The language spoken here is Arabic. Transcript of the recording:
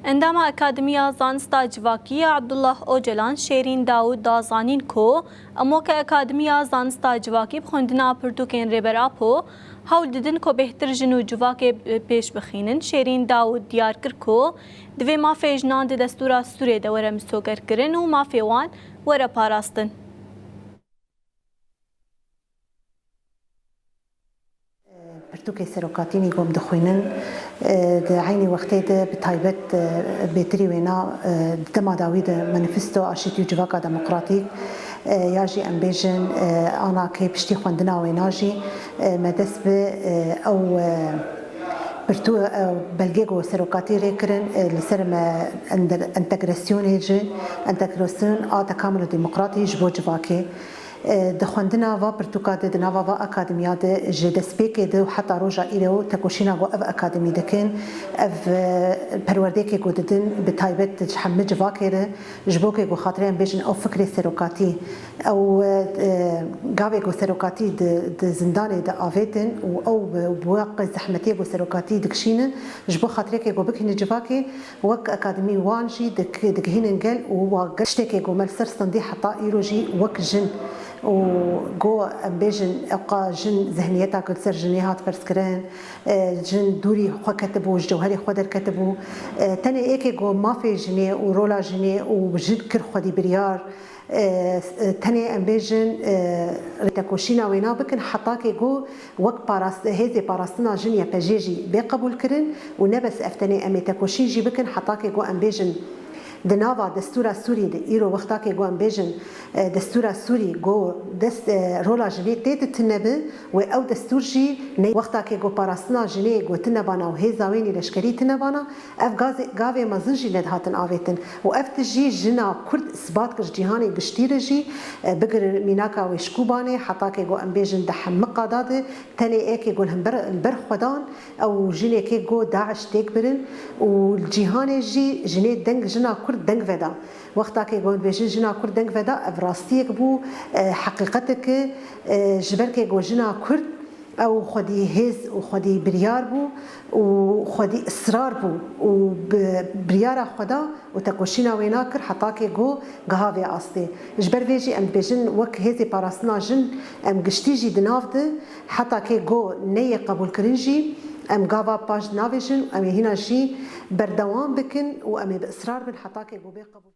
اندام اکادمیا زانستا جواکی عبدالله اوجلان شیرین داود دازانین کو اموک اکادمیا زانستا جواکی بخوندنا پرتوکین ریبراپو هول ددن کو بهتر جنو جواکی پیش بخینن شیرین داود دیار کر کو دوی مافی جنان ده دستورا سوری دوره مستوگر کرن و مافی وان وره پاراستن. پرتوکي سروقاتيني قوم دخوينن عيني وقتي بتايبت بيتري وينا دما داويد مانيفستو اشيتيو جواكا ديمقراطيك ياجي امبيجن انا كي بشتي خوندنا ويناجي مدس او برتو بلغيغو سروقاتي ريكرن لسر ما انتغراسيون هيجي انتغراسيون تكامل ديمقراطي جبو جواكي دخوندنا و پرتوکا د ناوا و اکادمیا د جدسپیک د حتی روجا ایرو تکوشینا و اکادمی دکن اف پرورده کی گوددن به تایبت تحمل جواکره جبوک گو خاطرین بیشن او فکر سروکاتی او گاوی گو سروکاتی د زندان د آویتن او بواق زحمتی گو سروکاتی دکشینه جبو خاطره کی گو بکن جواکی وک اکادمی وانجی دکهیننگل و گشتکی گو ملسر صندی حتی ایروجی وک جن وجو بيجن ابقى جن ذهنيتها كل سر جنيهات فرسكرين جن دوري خو كتبوا جوهري خدر كتبوا تاني ايكي جو ما في جني ورولا جني وجن كر خدي بريار تاني امبيجن رتكوشينا وينا بكن حطاكي جو وك باراس هذي باراستنا جنيا بجيجي بقبول كرن ونبس افتني امي تكوشيجي بكن حطاكي جو امبيجن دناوا دستور سوري د ایرو وقتا کې ګوان بیژن دستور سوري ګو دست رولا جنې ته تنبه و او دستور جي نه وقتا کې ګو پاراستنا جنې ګو تنبانا او هزاویني لشکري تنبانا اف غاوي مزنجي ند هاتن اويتن و اف تجي جنا كرد اثبات کر جهاني گشتيره جي بگر ميناكا و شكوباني حتا کې ګو ام بیژن د حمقه داد تني اكي ګو البر خدان او جنې کې ګو داعش تکبرن و الجهاني جي جنې دنگ جنا دنگ ودا وقتا که گوند بیشتر جنا کرد دنگ ودا افراستیک بو حقیقتك جبر که گوجنا کرد او خودی هز و خودی بریار بو و خودی اصرار بو و بریار خدا و تکوشینا وینا کر حتا که گو گهاوی آسته جبر ویجی ام بیشن وک هزی پاراستنا جن ام گشتی جی دناف ده حتا که گو نی قبول کرنجی ام گاوا باش ناویجن ام هینا جی بردوام بکن و ام باصرار بن حتا که گو بی قبول